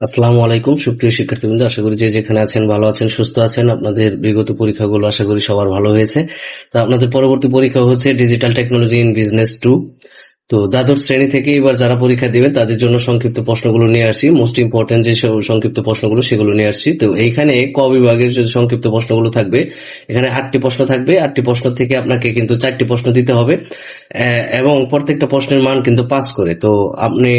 আসসালামু আলাইকুম সুপ্রিয় শিক্ষার্থীবৃন্দ, আশা করি যে যেখানে আছেন ভালো আছেন, সুস্থ আছেন। আপনাদের বিগত পরীক্ষাগুলো আশা করি সবার ভালো হয়েছে। তো আপনাদের পরবর্তী পরীক্ষা হচ্ছে ডিজিটাল টেকনোলজি ইন বিজনেস 2। তো দ্বাদশ শ্রেণী থেকে এবার যারা পরীক্ষা দিবেন তাদের জন্য সংক্ষিপ্ত প্রশ্নগুলো নিয়ে আসছি। মোস্ট ইম্পর্টেন্ট যে সংক্ষিপ্ত প্রশ্নগুলো সেগুলো নিয়ে আসছি। তো এইখানে ক বিভাগের যে সংক্ষিপ্ত প্রশ্নগুলো থাকবে, এখানে 8টি প্রশ্ন থাকবে। 8টি প্রশ্ন থেকে আপনাকে কিন্তু 4টি প্রশ্ন দিতে হবে এবং প্রত্যেকটা প্রশ্নের মান কিন্তু 5 করে। তো আপনি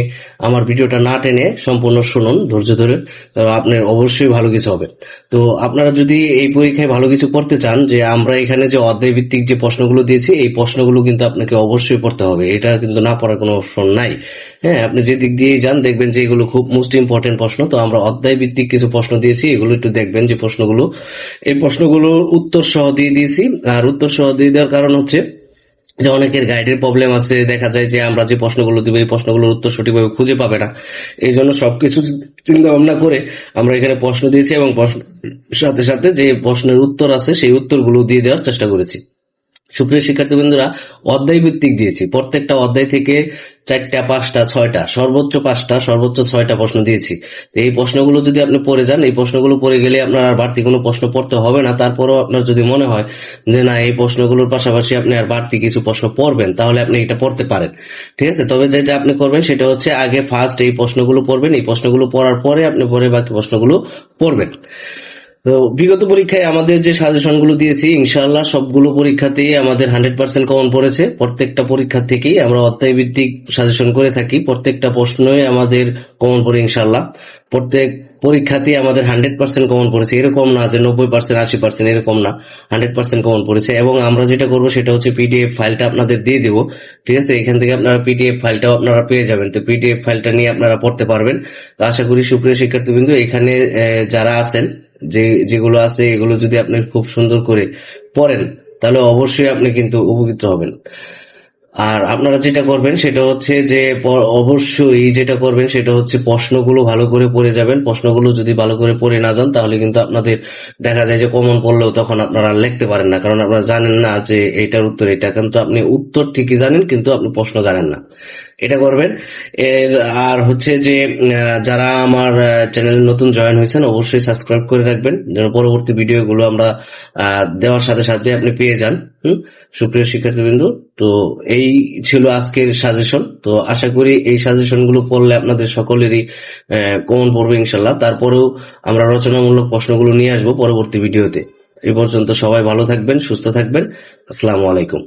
আমার ভিডিওটা না টেনে সম্পূর্ণ শুনুন ধৈর্য ধরে, তো আপনার অবশ্যই ভালো কিছু হবে। তো আপনারা যদি এই পরীক্ষায় ভালো কিছু করতে চান, যে আমরা এখানে যে অধ্যায় ভিত্তিক যে প্রশ্নগুলো দিয়েছি এই প্রশ্নগুলো কিন্তু আপনাকে অবশ্যই পড়তে হবে, এটা কিন্তু না পড়ার কোনো অপশন নাই। হ্যাঁ, আপনি যে দিক দিয়ে যান দেখবেন যে এগুলো খুব মোস্ট ইম্পর্টেন্ট প্রশ্ন। তো আমরা অধ্যায় ভিত্তিক কিছু প্রশ্ন দিয়েছি, এগুলো একটু দেখবেন যে প্রশ্নগুলো, এই প্রশ্নগুলোর উত্তর সহ দিয়ে দিয়েছি। আর উত্তর সহ দিয়ে দেওয়ার কারণ হচ্ছে যে অনেকের গাইডের প্রবলেম আছে, দেখা যায় যে আমরা যে প্রশ্নগুলো দিব এই প্রশ্নগুলোর উত্তর সঠিকভাবে খুঁজে পাবে না। এই জন্য সবকিছু চিন্তা ভাবনা করে আমরা এখানে প্রশ্ন দিয়েছি এবং সাথে সাথে যে প্রশ্নের উত্তর আছে সেই উত্তরগুলো দিয়ে দেওয়ার চেষ্টা করেছি। সুপ্রিয় শিক্ষার্থীবৃন্দরা, অধ্যায় ভিত্তিক দিয়েছি, প্রত্যেকটা অধ্যায় থেকে 4টা 5টা 6টা সর্বোচ্চ 5টা সর্বোচ্চ 6টা প্রশ্ন দিয়েছি। এই প্রশ্নগুলো যদি আপনি পড়ে যান, এই প্রশ্নগুলো পড়ে গেলে আপনার আর বাড়তি কোনো প্রশ্ন পড়তে হবে না। তারপরও আপনার যদি মনে হয় যে না, এই প্রশ্নগুলোর পাশাপাশি আপনি আর বাড়তি কিছু প্রশ্ন পড়বেন, তাহলে আপনি এটা পড়তে পারেন। ঠিক আছে, তবে যেটা আপনি করবেন সেটা হচ্ছে আগে ফার্স্ট এই প্রশ্নগুলো পড়বেন, এই প্রশ্নগুলো পড়ার পরে আপনি পরে বাকি প্রশ্নগুলো পড়বেন। তো বিগত পরীক্ষায় আমাদের যে সাজেশনগুলো দিয়েছি ইনশাআল্লাহ সবগুলো পরীক্ষাতেই আমাদের 100% কমন পড়েছে। প্রত্যেকটা পরীক্ষা থেকেই আমরা অধ্যায় ভিত্তিক সাজেশন করে থাকি, প্রত্যেকটা প্রশ্নই আমাদের কমন পড়ে ইনশাআল্লাহ। প্রত্যেক পরীক্ষাতেই আমাদের 100% কমন পড়েছে, এরকম না যে 90% 80%, এরকম না, 100% কমন পড়েছে। এবং আমরা যেটা করব সেটা হচ্ছে পিডিএফ ফাইলটা আপনাদের দিয়ে দেবো। ঠিক আছে, এখান থেকে আপনারা পিডিএফ ফাইলটাও আপনারা পেয়ে যাবেন। তো পিডিএফ ফাইলটা নিয়ে আপনারা পড়তে পারবেন। তো আশা করি সুপ্রিয় শিক্ষার্থীবৃন্দ, এখানে যারা আছেন, যেগুলো আছে এগুলো যদি আপনি খুব সুন্দর করে পড়েন তাহলে অবশ্যই আপনি কিন্তু উপকৃত হবেন। আর আপনারা যেটা করবেন সেটা হচ্ছে যে অবশ্যই যেটা করবেন সেটা হচ্ছে প্রশ্নগুলো ভালো করে পড়ে যাবেন। প্রশ্নগুলো যদি ভালো করে পড়ে না যান তাহলে কিন্তু আপনাদের দেখা যায় যে কমন পড়লেও তখন আপনারা লিখতে পারেন না, কারণ আপনারা জানেন না যে এটার উত্তর এটা, কিন্তু আপনি উত্তর ঠিকই জানেন কিন্তু আপনি প্রশ্ন জানেন না। এটা করবেন। আর হচ্ছে যে যারা আমার চ্যানেলে নতুন জয়েন হয়েছেন অবশ্যই সাবস্ক্রাইব করে রাখবেন, যেন পরবর্তী ভিডিওগুলো আমরা দেওয়ার সাথে সাথে আপনি পেয়ে যান। সুপ্রিয় শিক্ষার্থীবৃন্দ, তো এই ছিল আজকের সাজেশন। তো আশা করি এই সাজেশন গুলো পড়লে আপনাদের সকলেরই কমন পড়বে ইনশাল্লাহ। তারপরেও আমরা রচনামূলক প্রশ্নগুলো নিয়ে আসবো পরবর্তী ভিডিওতে। এই পর্যন্ত সবাই ভালো থাকবেন, সুস্থ থাকবেন। আসসালামু আলাইকুম।